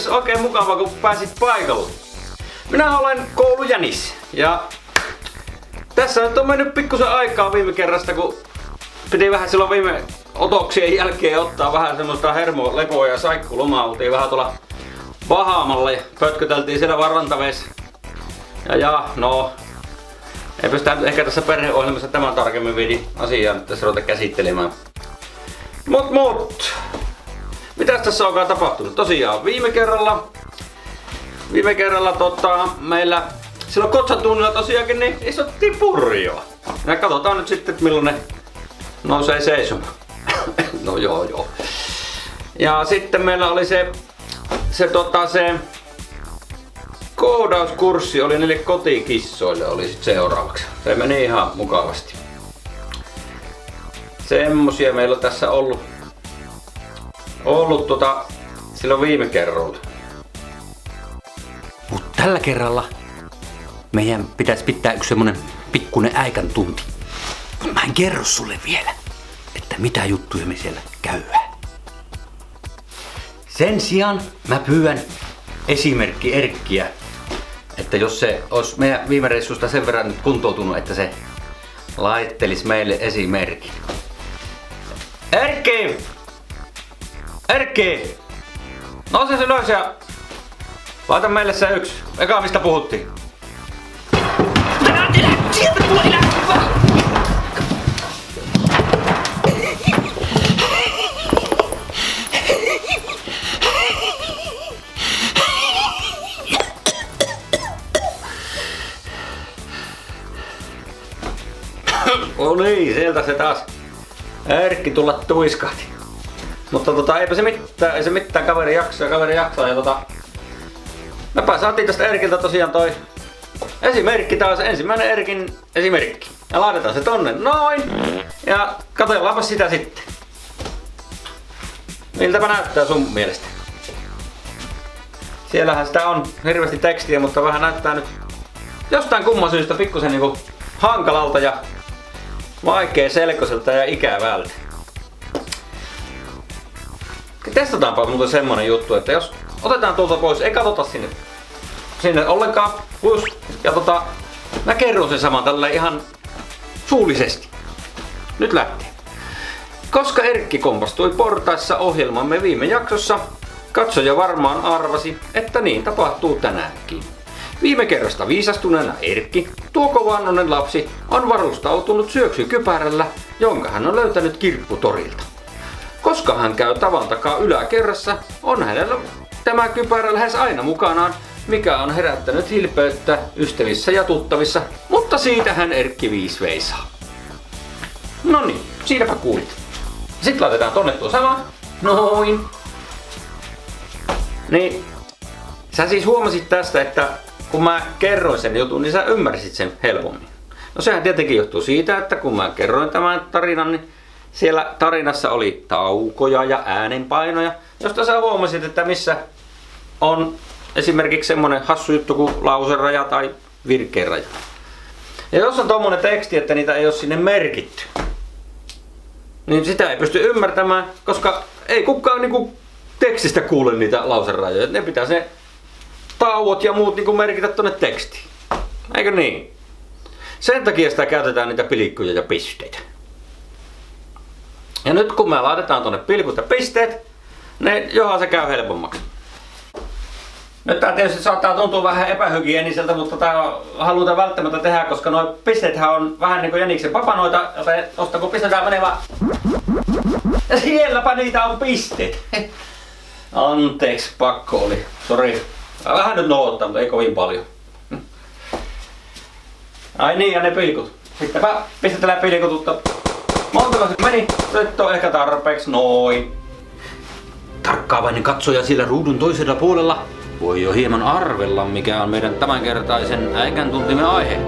oikein mukava kun pääsit paikalle. Minä olen koulujänis ja tässä nyt on mennyt pikkusen aikaa viime kerrasta, kun piti vähän silloin viime otoksien jälkeen ottaa vähän semmoista hermolepoa ja saikkulomaa. Oltiin vähän tuolla Bahamalla ja pötköteltiin siellä vaan rantaveessä. Ja no, eipä sitä ehkä tässä perheohjelmassa tämän tarkemmin viidi asiaa nyt tässä ruveta käsittelemään. Mut. Mitäs tässä onkaan tapahtunut? Tosiaan viime kerralla meillä silloin kotsatunnilla tosiaankin niin istuttiin purjoa. Ja katsotaan nyt sitten, että milloin ne nousee seisomaan. No joo. Ja sitten meillä oli se koodauskurssi oli niille kotikissoille oli sit seuraavaksi. Se meni ihan mukavasti. Semmosia meillä on tässä ollut silloin viime kerralla. Mut tällä kerralla meidän pitäisi pitää yksi semmonen pikkunen äikän tunti. Mut mä en kerro sulle vielä, että mitä juttuja me siellä käydään. Sen sijaan mä pyydän esimerkki Erkkiä, että jos se olisi meidän viime reissusta sen verran nyt kuntoutunut, että se laittelis meille esimerkin. Erkki! Nouse se ylös ja laita meille se yksi. Eka mistä puhuttiin. Älä sieltä tulla No niin, sieltä se taas Erkki tulla tuiskahti. Mutta eipä se mitään, kaveri jaksaa ja mepä saatiin tästä Erkiltä tosiaan toi esimerkki taas, ensimmäinen Erkin esimerkki. Ja laitetaan se tonne noin. Ja katsotaanpa sitä sitten. Miltäpä näyttää sun mielestä? Siellähän sitä on hirveästi tekstiä, mutta vähän näyttää nyt jostain kumman syystä pikkusen niinku hankalalta ja vaikea selkoiselta ja ikävältä. Testataanpa muuten semmonen juttu, että jos otetaan tuolta pois, ei katsota sinne ollenkaan, plus, ja mä kerron sen saman tällä ihan suullisesti. Nyt lähtee. Koska Erkki kompastui portaissa ohjelmamme viime jaksossa, katsoja varmaan arvasi, että niin tapahtuu tänäänkin. Viime kerrasta viisastuneena Erkki, tuo kovannonen lapsi, on varustautunut syöksykypärällä, jonka hän on löytänyt kirpputorilta. Koska hän käy tavan takaa yläkerrassa, on hänellä tämä kypärä lähes aina mukanaan, mikä on herättänyt hilpeyttä ystävissä ja tuttavissa, mutta siitä hän Erkki viisveisaa. Noniin, siinäpä kuulit. Sitten laitetaan tonne tuo sama. Noin. Niin, sä siis huomasit tästä, että kun mä kerroin sen jutun, niin sä ymmärsit sen helpommin. No sehän tietenkin johtuu siitä, että kun mä kerroin tämän tarinan, niin siellä tarinassa oli taukoja ja äänenpainoja, josta sä huomasit, että missä on esimerkiksi semmonen hassu juttu kuin lauseraja tai virkeenraja. Ja jos on tommonen teksti, että niitä ei ole sinne merkitty, niin sitä ei pysty ymmärtämään, koska ei kukaan niinku tekstistä kuule niitä lauserajoja. Ne pitää ne tauot ja muut niinku merkitä tonne tekstiin. Eikö niin? Sen takia sitä käytetään niitä pilkkuja ja pisteitä. Ja nyt kun me laitetaan tonne pilkut ja pisteet, niin johan se käy helpommaksi. Nyt tää tietysti saattaa tuntua vähän epähygieniseltä, mutta tää halutaan välttämättä tehdä, koska nuo pisteethän on vähän niinku jäniksen papanoita, joten tosta kun pistetään menee vaan... Ja sielläpä niitä on pisteet. Anteeksi, pakko oli. Sori. Vähän nyt noottaa, mutta ei kovin paljon. Ai niin, ja ne pilkut. Sittenpä pistetään pilkututta. Montako se meni? Nyt on ehkä tarpeeksi. Noin. Tarkkaavainen katsoja siellä ruudun toisella puolella voi jo hieman arvella, mikä on meidän tämänkertaisen äikän tuntimme aihe.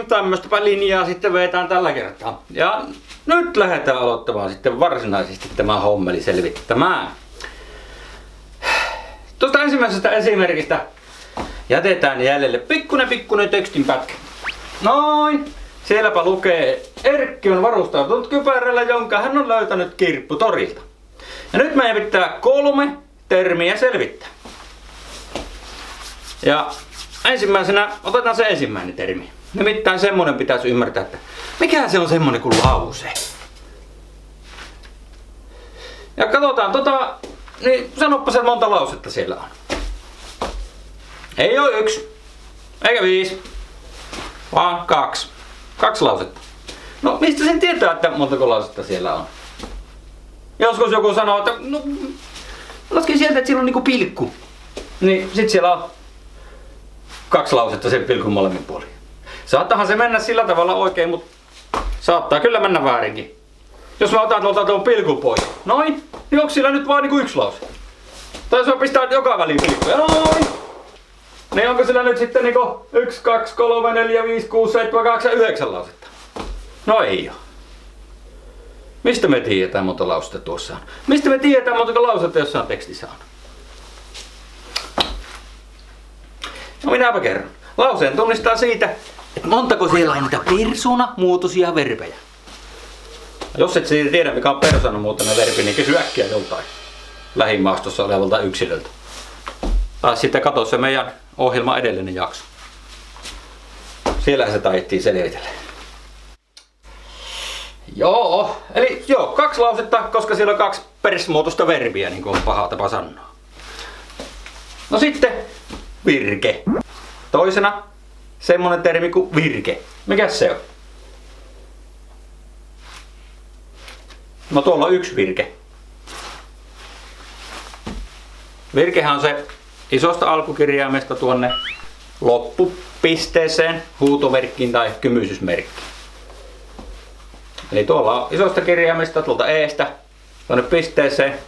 tämmöistä linjaa sitten vetään tällä kertaa. Ja nyt lähdetään aloittamaan sitten varsinaisesti tämä hommeli selvittämään. Tuosta ensimmäisestä esimerkistä jätetään jäljelle pikkunen tekstinpätkä. Noin. Sielläpä lukee: Erkki on varustautunut kypärällä, jonka hän on löytänyt kirpputorilta. Ja nyt meidän pitää 3 termiä selvittää. Ja ensimmäisenä otetaan se ensimmäinen termi. Nimittäin semmonen pitäisi ymmärtää, että mikä se on semmonen kuin lause. Ja katsotaan niin sanoppa se monta lausetta siellä on. Ei oo 1, eikä 5, vaan 2. 2 lausetta. No mistä sen tietää, että montako lausetta siellä on? Joskus joku sanoo, että no, laskin sieltä, että siellä on niinku pilkku. Niin sit siellä on 2 lausetta sen pilkun molemmin puolin. Saattahan se mennä sillä tavalla oikein, mutta saattaa kyllä mennä väärinkin. Jos mä otan tuon pilkun pois. Noin. Niin onko sillä nyt vaan niinku 1 lause? Tai jos mä pistän joka väliin pilkkuja. Noin. Niin onko sillä nyt sitten niinku 1, 2, 3, 4, 5, 6, 7, 8, 9 lausetta? No ei oo. Mistä me tiedetään monta lausetta tuossa on? Mistä me tiedetään montako lausetta jossain tekstissä on? No minäpä kerron. Lauseen tunnistaa siitä, että montako siellä on niitä persoonamuotoisia verbejä. Jos et siitä tiedä, mikä on persoonamuotoinen verbi, niin kysy äkkiä joltain lähimaastossa olevalta yksilöltä. Tai sitten katso se meidän ohjelman edellinen jakso. Siellä se taidettiin selvitellä. Joo, eli 2 lausetta, koska siellä on 2 persmuotoista verbiä, niin kuin on paha tapa sanoa. No sitten virke. Toisena semmonen termi kuin virke. Mikäs se on? No tuolla on 1 virke. Virkehän on se isosta alkukirjaimesta tuonne loppupisteeseen, huutomerkkiin tai kymysysmerkkiin. Eli tuolla on isosta kirjaimesta tuolta eestä tuonne pisteeseen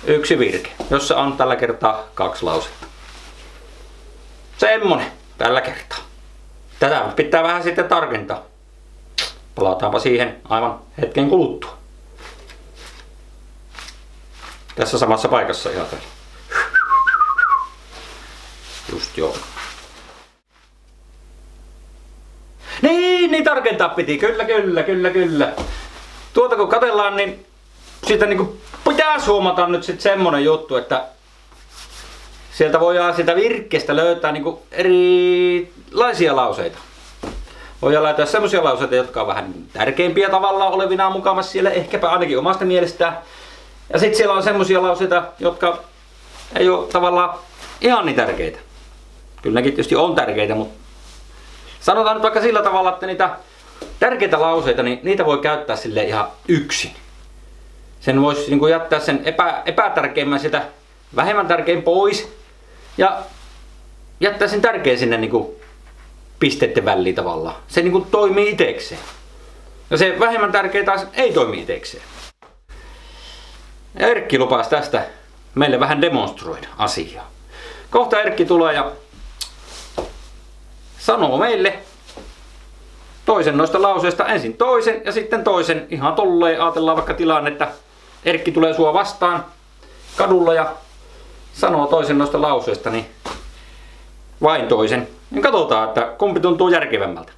1 virke, jossa on tällä kertaa 2 lausetta. Semmonen tällä kertaa. Tätä pitää vähän sitten tarkentaa. Palataanpa siihen aivan hetken kuluttua. Tässä samassa paikassa ihan täällä. Just joo. Niin tarkentaa piti. Kyllä. Tuota kun katsellaan, niin siitä niinku pitäisi huomata nyt sit semmonen juttu, että sieltä voidaan sitä virkkeestä löytää niinku erilaisia lauseita. Voidaan löytää semmosia lauseita, jotka on vähän tärkeimpiä tavallaan olevinaan mukavassa siellä, ehkäpä ainakin omasta mielestään. Ja sit siellä on semmosia lauseita, jotka ei oo tavallaan ihan niin tärkeitä. Kyllä nekin tietysti on tärkeitä, mutta sanotaan nyt vaikka sillä tavalla, että niitä tärkeitä lauseita, niin niitä voi käyttää sille ihan yksin. Sen voisi niin kuin jättää sen epätärkeimmän sitä vähemmän tärkein pois ja jättää sen tärkein sinne niin kuin pisteiden väliin tavallaan. Se niin kuin toimii itekseen. Ja se vähemmän tärkeä taas ei toimi itekseen. Erkki lupasi tästä meille vähän demonstroida asiaa. Kohta Erkki tulee ja sanoo meille toisen noista lauseista, ensin toisen ja sitten toisen. Ihan tolleen ajatellaan vaikka tilanne, että Erkki tulee sua vastaan kadulla ja sanoo toisen noista lauseista, niin vain toisen. Niin katsotaan, että kumpi tuntuu järkevämmältä.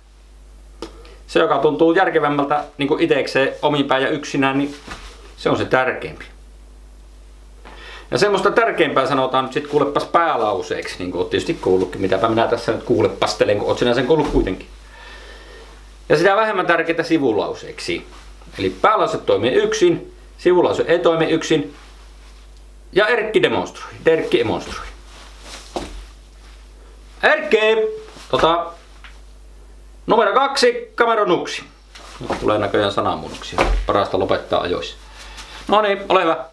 Se, joka tuntuu järkevämmältä niin kuin itekseen ominpäin ja yksinään, niin se on se tärkeimpi. Ja semmoista tärkeimpää sanotaan nyt sit kuulepas päälauseeksi, niin kuin oot tietysti kuullutkin, mitäpä minä tässä nyt kuulepastelen, kun oot sinä sen kuullut kuitenkin. Ja sitä vähemmän tärkeitä sivulauseeksi. Eli päälause toimii yksin, sivulause ei toimi yksin. Ja Erkki demonstroi. Erkki demonstroi. Erkki! Numero 2, kameronuksi. Nyt tulee näköjään sananmuunnoksia. Parasta lopettaa ajoissa. No niin, ole hyvä.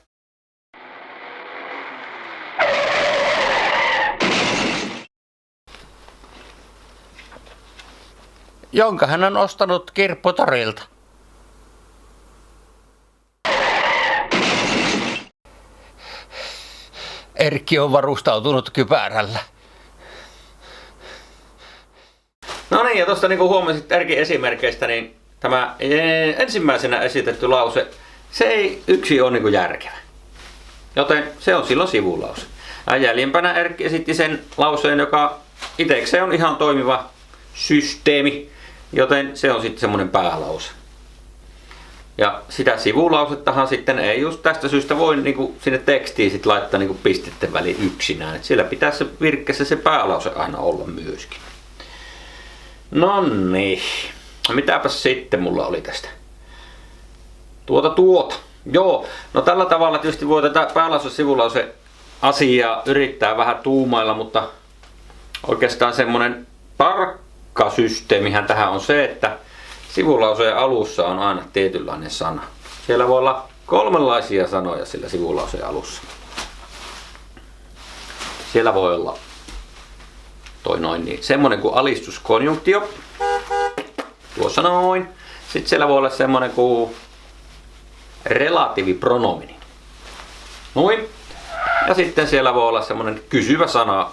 Jonka hän on ostanut kirpputorilta. Erkki on varustautunut kypärällä. No niin, ja tuosta niinku huomasit Erkin esimerkkeistä, niin tämä ensimmäisenä esitetty lause, se ei yksin ole niinku järkevä. Joten se on silloin sivulause. Ja jäljempänä Erkki esitti sen lauseen, joka itsekseen on ihan toimiva systeemi, joten se on sitten semmoinen päälause. Ja sitä sivulausettahan sitten ei just tästä syystä voi niinku sinne tekstiin sit laittaa niinku pistetten väliin yksinään. Et siellä pitää se virkkeessä se päälause aina olla myöskin. Noniin. Mitäpäs sitten mulla oli tästä? Tuota. Joo, no tällä tavalla tietysti voi tätä päälause-sivulause asiaa yrittää vähän tuumailla, mutta oikeastaan semmonen tarkka systeemihän tähän on se, että sivulauseen alussa on aina tietynlainen sana. Siellä voi olla 3 sanoja sillä sivulauseen alussa. Siellä voi olla semmonen kuin alistuskonjunktio. Tuossa noin. Sitten siellä voi olla semmonen kuin relatiivipronomini. Noin. Ja sitten siellä voi olla semmonen kysyvä sana.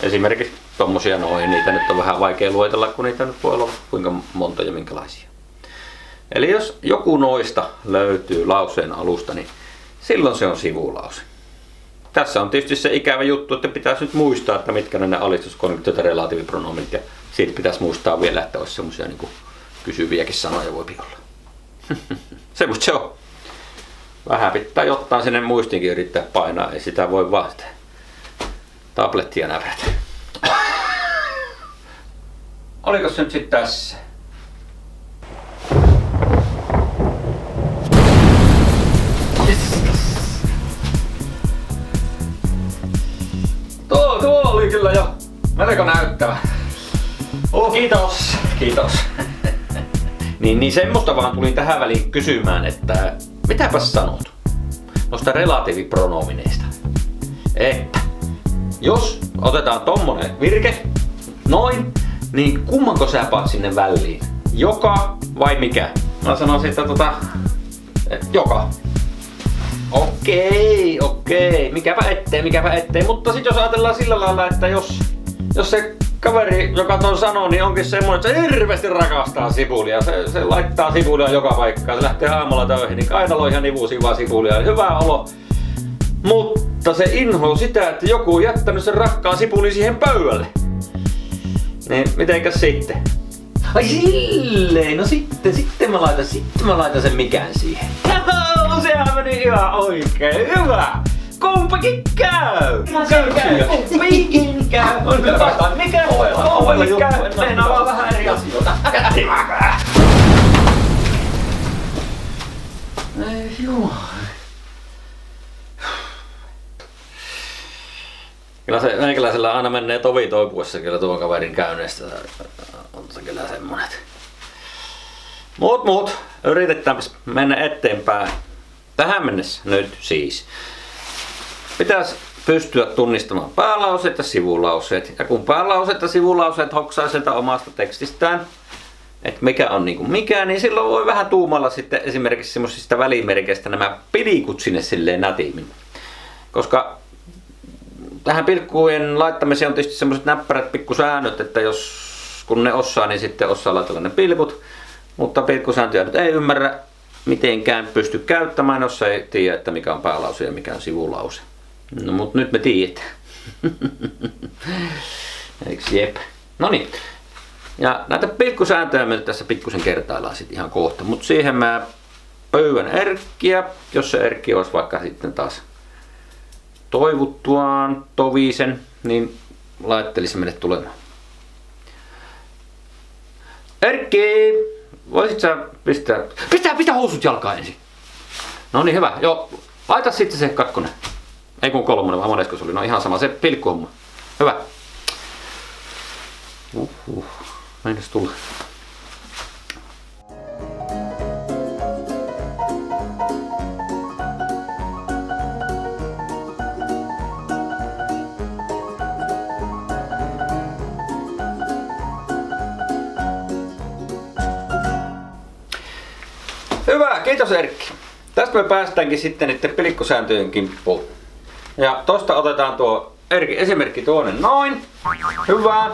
Esimerkiksi tommosia noin. Niitä nyt on vähän vaikea luetella, kun niitä nyt voi olla kuinka monta ja minkälaisia. Eli jos joku noista löytyy lauseen alusta, niin silloin se on sivulause. Tässä on tietysti se ikävä juttu, että pitäisi nyt muistaa, että mitkä ne alistuskonjunktiot ja relatiivipronominit. Ja siitä pitäisi muistaa vielä, että olisi semmosia niin kuin kysyviäkin sanoja voi olla. Semmosta se on. Vähän pitää jotain sinne muistinkin yrittää painaa, ei sitä voi vaan sitä tablettia näprätä. Oliko se nyt sitten tässä? Tuo oli kyllä jo melko näyttävä. Kiitos. Niin semmoista vaan tulin tähän väliin kysymään, että mitäpäs sanot noista relatiivipronomineista? Että jos otetaan tommonen virke, noin, niin kummanko sä paat sinne väliin? Joka vai mikä? Mä sanoisin, että joka. Okei. Mikäpä ettei. Mutta sit jos ajatellaan sillä lailla, että jos se kaveri, joka ton sanoo, niin onkin semmoinen, että se hirveästi rakastaa sipulia. Se laittaa sipulia joka paikkaan. Se lähtee aamulla töihin, niin kainalo ihan nivuusin vaan sipulia. Hyvä olo. Mutta se inhoo sitä, että joku on jättänyt sen rakkaan sipulin siihen pöydälle. Niin mitenkäs sitten? Ai silleen, no sitten mä laitan sen mikään siihen. Sehän meni ihan oikein, hyvä! Kumpikin käy! Kumpikin käy! Mikä kumpikin käy? Mennään vaan vähän eri asioita. Ei joo. Kyllä se meikäläisellä aina menee tovi toipuessa kyllä tuon kaverin käynneistä. On se kyllä semmonen. Mut, yritetäänpäs mennä eteenpäin. Tähän mennessä nyt siis. Pitäisi pystyä tunnistamaan päälauseet ja sivulauseet. Ja kun päälauseet ja sivulauseet hoksaa sieltä omasta tekstistään, että mikä on niinku mikä, niin silloin voi vähän tuumalla sitten esimerkiksi semmoisista välimerkeistä nämä pilikut sinne silleen nätiimmin. Koska tähän pilkkujen laittamiseen on tietysti semmoiset näppärät pikkusäännöt, että kun ne osaa, niin sitten osaa laitella ne pilkut. Mutta pilkkusääntöjä nyt ei ymmärrä mitenkään pysty käyttämään, jos ei tiedä, että mikä on päälause ja mikä on sivulause. No mut nyt me tiedetään. Eiks jep? Noniin. Ja näitä pilkkusääntöjä me nyt tässä pikkusen kertaillaan sit ihan kohta. Mut siihen mä pyydän Erkkiä, jos se Erkki olisi vaikka sitten taas toivuttuaan tovisen, niin laittelisi meille tulemaan. Erkki! Voisit sä pistää housut jalkaan ensin. No niin, hyvä. Joo, laita sitten se kakkonen. Ei kun 3, vaan monesko se oli. No ihan sama, se pilkkuhomma. Hyvä. Meinas tulla. Hyvä, kiitos Erkki. Tästä me päästäänkin sitten niiden pilkkusääntöjen kimppuun. Ja tosta otetaan tuo Erkin esimerkki tuonne noin. Hyvä.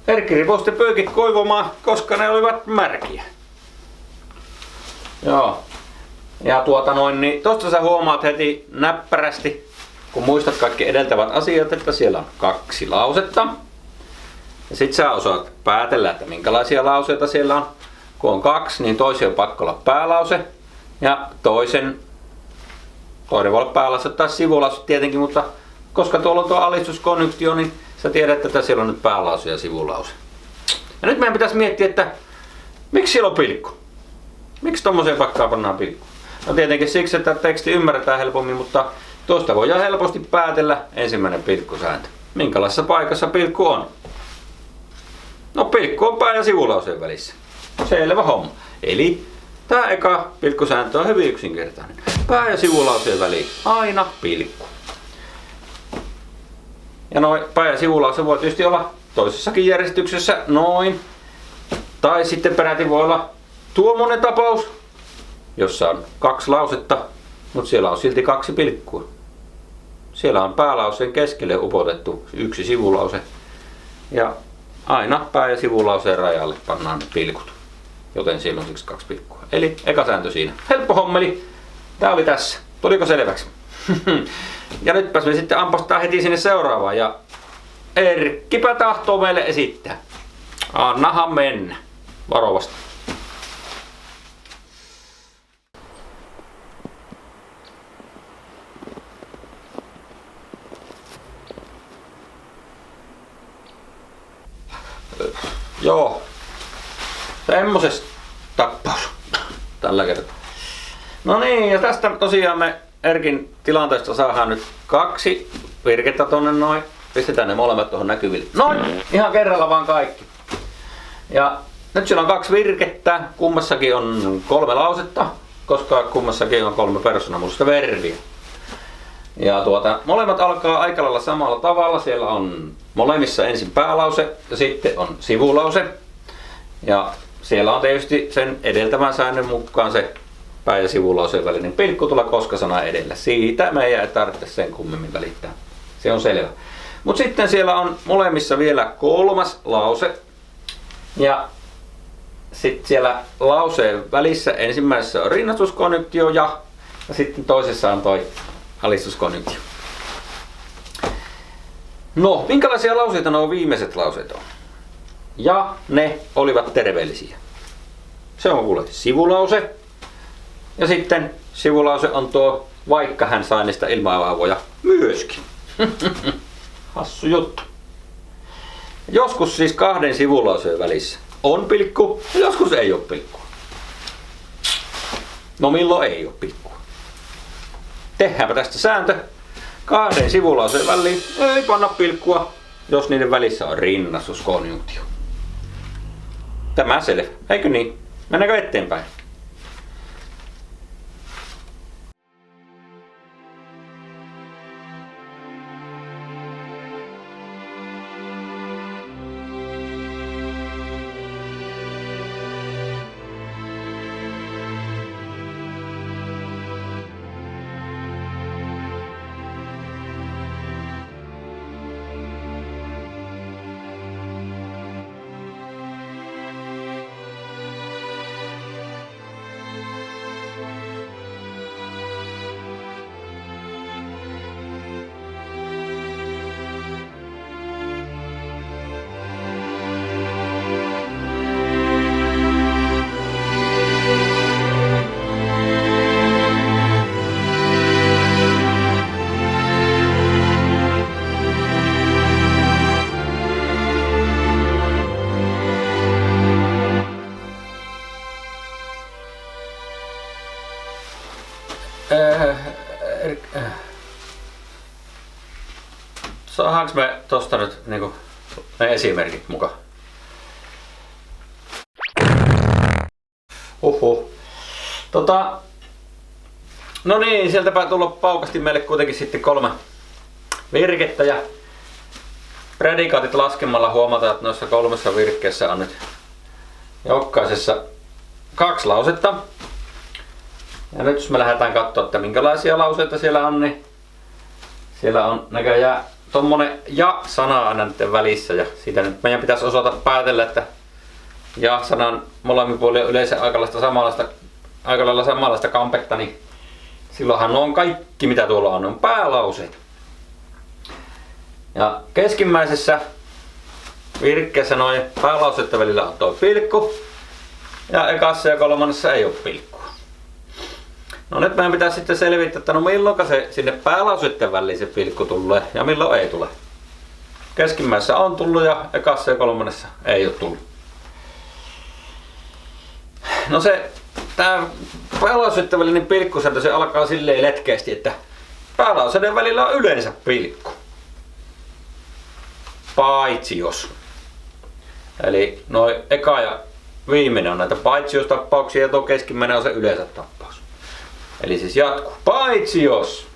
Erkki riposti pyykit kuivumaan, koska ne olivat märkiä. Joo. Ja niin tosta sä huomaat heti näppärästi, kun muistat kaikki edeltävät asiat, että siellä on 2 lausetta. Ja sit sä osaat päätellä, että minkälaisia lauseita siellä on. Kun on 2, niin toisen on pakko olla päälause. Ja toinen voi olla päälause tai sivulause tietenkin, mutta koska tuolla on tuo alistuskonjunktio, niin sä tiedät, että siellä on nyt päälause ja sivulause. Ja nyt meidän pitäisi miettiä, että miksi siellä on pilkku? Miksi tommoseen paikkaan pannaan pilkku? No tietenkin siksi, että teksti ymmärretään helpommin, mutta tuosta voidaan helposti päätellä ensimmäinen pilkkusääntö. Minkälaisessa paikassa pilkku on? No pilkku on pää- ja sivulauseen välissä. Selvä homma. Eli tää eka pilkkusääntö on hyvin yksinkertainen. Pää- ja sivulauseen väliin aina pilkku. Ja noin pää- ja sivulause voi tietysti olla toisessakin järjestyksessä noin. Tai sitten peräti voi olla tuommoinen tapaus, jossa on 2 lausetta, mutta siellä on silti 2 pilkkua. Siellä on päälauseen keskelle upotettu 1 sivulause. Ja aina pää- ja sivulauseen rajalle pannaan ne pilkut. Joten siellä on siksi 2 pilkkua. Eli eka sääntö siinä. Helppo hommeli. Tää oli tässä. Tuliko selväksi? Ja nytpäs me sitten ampastaa heti sinne seuraavaan. Ja Erkkipä tahtoo meille esittää. Annahan mennä. Varovasti. Joo. Semmoses tappaus. Tällä kertaa. No niin, ja tästä tosiaan me Erkin tilanteesta saadaan nyt 2 virkettä tonne noin. Pistetään ne molemmat tuohon näkyville. Noin! Ihan kerralla vaan kaikki. Ja nyt siellä on 2 virkettä. Kummassakin on 3 lausetta, koska kummassakin on 3 persoonallista verbiä. Ja molemmat alkaa aika lailla samalla tavalla. Siellä on molemmissa ensin päälause ja sitten on sivulause. Ja siellä on tietysti sen edeltävän säännön mukaan se pää- ja sivulauseen välinen pilkku tulla koska-sana edellä. Siitä meidän ei tarvitse sen kummemmin välittää. Se on selvä. Mutta sitten siellä on molemmissa vielä 3. lause. Ja sitten siellä lauseen välissä ensimmäisessä on rinnastuskonjunktio ja sitten toisessa on toi alistuskonjunktio. No, minkälaisia lauseita nuo viimeiset lauseet on? Ja ne olivat terveellisiä. Se on kuule sivulause. Ja sitten sivulause on tuo vaikka hän sai niistä ilmavauvoja myöskin. Hassu juttu. Joskus siis 2 sivulauseen välissä on pilkku ja joskus ei ole pilkkua. No milloin ei ole pilkkua? Tehdäänpä tästä sääntö. 2 sivulauseen väliin ei panna pilkkua, jos niiden välissä on rinnastuskonjunktio. Tämä selvä, eikö niin? Mennäänkö eteenpäin? Saadaanko me tosta nyt niinku ne esimerkit mukaan? No niin, sieltäpä tullut paukasti meille kuitenkin sitten 3 virkettä ja predikaatit laskemalla huomataan, että noissa 3 virkkeessä on nyt jokaisessa 2 lausetta. Ja nyt jos me lähdetään katsoa, että minkälaisia lauseita siellä on, niin siellä on näköjään tommonen ja-sana aina näiden välissä ja siitä nyt meidän pitäisi osata päätellä, että ja-sanan molemmin puolin on yleensä aika lailla samanlaista kampetta, niin silloinhan on kaikki mitä tuolla on päälauseita. Ja keskimmäisessä virkkeessä noin päälauseiden välillä on tuo pilkku ja ekassa ja kolmannessa ei ole pilkkua. No nyt meidän pitää sitten selvittää, että no milloin se sinne päälauseiden väliin se pilkku tulee ja milloin ei tule. Keskimmäisessä on tullut ja ekassa ja kolmannessa ei ole tullut. No tää päälauseiden välinen pilkkusääntö se alkaa silleen letkeästi, että päälauseiden välillä on yleensä pilkku. Paitsi jos. Eli noin eka ja viimeinen on näitä paitsi-jos-tappauksia ja tuo keskimmäinen on se yleensä tappaus. Eli siis jatkuu. Paitsi jos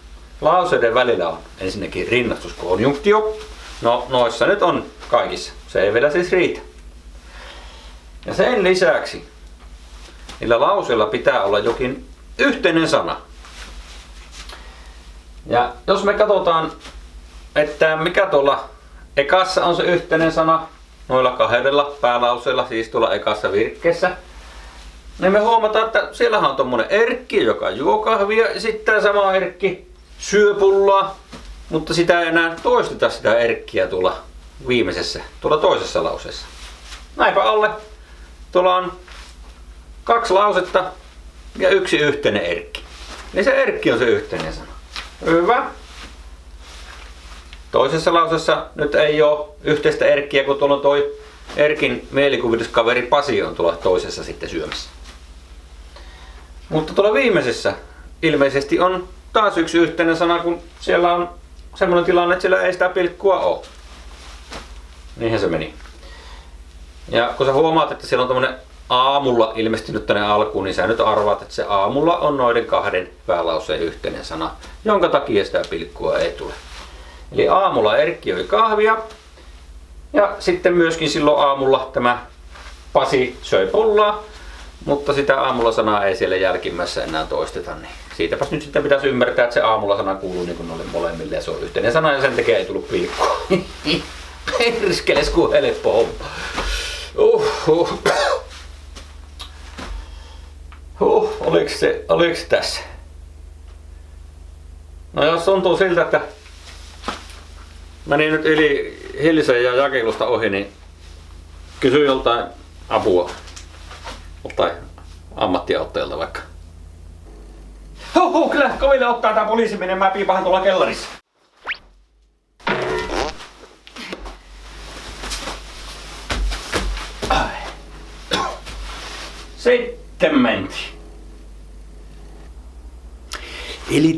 lauseiden välillä on ensinnäkin rinnastuskonjunktio. No noissa nyt on kaikissa. Se ei vielä siis riitä. Ja sen lisäksi niillä lauseilla pitää olla jokin yhteinen sana. Ja jos me katsotaan, että mikä tuolla ekassa on se yhteinen sana, noilla kahdella päälauseilla, siis tuolla ekassa virkkeessä, niin me huomataan, että siellähän on tommonen Erkki, joka juo kahvia, ja sitten tämä sama Erkki syö pullaa, mutta sitä ei enää toisteta sitä Erkkiä tuolla toisessa lauseessa. Näinpä alle. Tuolla on 2 lausetta ja 1 yhteinen Erkki. Niin se Erkki on se yhteinen sana. Hyvä. Toisessa lauseessa nyt ei ole yhteistä Erkkiä, kun tuolla on toi Erkin mielikuvituskaveri Pasi on tuolla toisessa sitten syömässä. Mutta tuolla viimeisessä ilmeisesti on taas 1 yhteinen sana, kun siellä on semmoinen tilanne, että siellä ei sitä pilkkua ole. Niinhän se meni. Ja kun sä huomaat, että siellä on tommonen aamulla ilmestynyt tänne alkuun, niin sä nyt arvaat, että se aamulla on noiden 2 päälauseen yhteinen sana, jonka takia sitä pilkkua ei tule. Eli aamulla Erkki joi kahvia ja sitten myöskin silloin aamulla tämä Pasi söi pullaa, mutta sitä aamulla sanaa ei siellä jälkimmäisessä enää toisteta. Niin siitäpäs nyt sitten pitäisi ymmärtää, että se aamulla sana kuuluu niin kuin noille molemmille ja se on yhteinen sana ja sen takia ei tullut pilkkua. Perskeles kuin helppo homma. Oliko se tässä? No jos tuntuu siltä, että meni nyt yli Hilsen ja jakelusta ohi, niin kysy joltain apua. Tai ammattiauttajalta vaikka. Kyllä koville ottaa tää poliisi menemään piipahan tuolla kellarissa. Seittemänti. Eli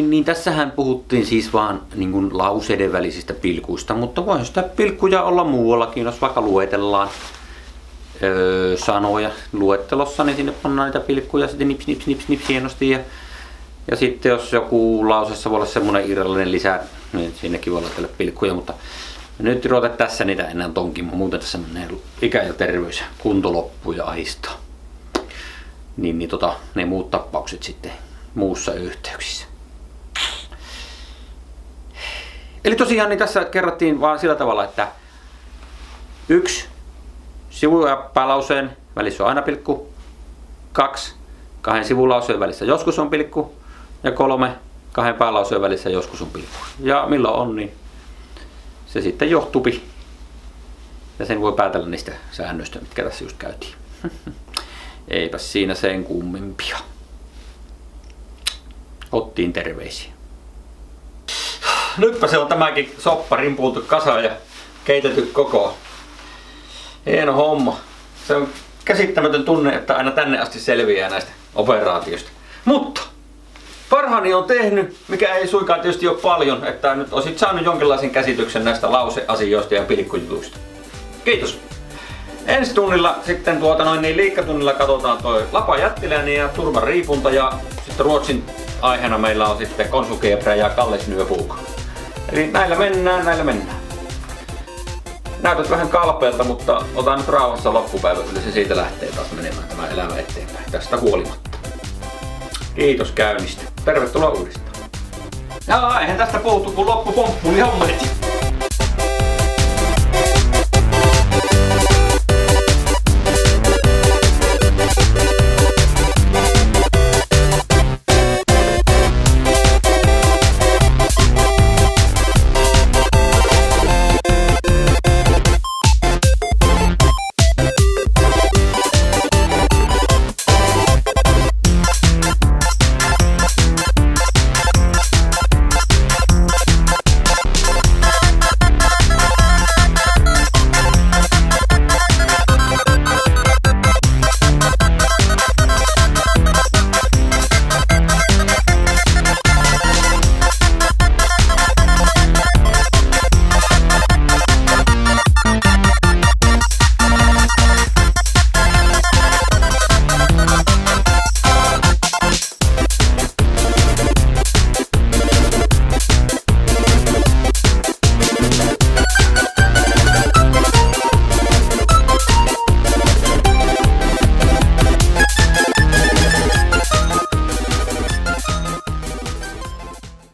niin tässähän puhuttiin siis vaan niin kuin lauseiden välisistä pilkuista, mutta voi sitä pilkkuja olla muuallakin, jos vaikka luetellaan sanoja luettelossa, niin sinne pannaan niitä pilkkuja sitten nips hienosti ja sitten jos joku lausessa voi olla semmoinen irrallinen lisä, niin sinnekin voi laitella pilkkuja, mutta nyt ei ruveta tässä niitä enää tonkin, muuten tässä menee ikä ja terveys ja kunto loppuu ja ahistaa. Ne muut tappaukset sitten muussa yhteyksissä. Eli tosiaan niin tässä kerrattiin vaan sillä tavalla, että 1 sivu- ja päälauseen välissä on aina pilkku, 2 2 sivulauseen välissä joskus on pilkku ja 3 2 päälauseen välissä joskus on pilkku. Ja milloin on, niin se sitten johtupi. Ja sen voi päätellä niistä säännöistä, mitkä tässä just käytiin. Eipä siinä sen kummempia. Ottiin terveisiä. Nytpä se on tämäkin soppa rimpuiltu kasaan ja keitetty koko. Hieno homma. Se on käsittämätön tunne, että aina tänne asti selviää näistä operaatioista. Mutta parhaani on tehnyt, mikä ei suinkaan tietysti ole paljon, että nyt olisit saanut jonkinlaisen käsityksen näistä lauseasioista ja pilkkujutuista. Kiitos. Ensi tunnilla sitten liikkatunnilla katsotaan toi Lapa Jättiläinen ja Turman riipunta ja sitten Ruotsin aiheena meillä on sitten Konsukebrä ja Kalles Nyöpuuka. Eli näillä mennään. Näytät vähän kalpeelta, mutta otan nyt rauhassa loppupäivä, kyllä se siitä lähtee taas menemään tämä elämä eteenpäin tästä huolimatta. Kiitos käynnistä. Tervetuloa uudestaan. Ja eihän tästä puhuttu kun loppupomppuli hommelit.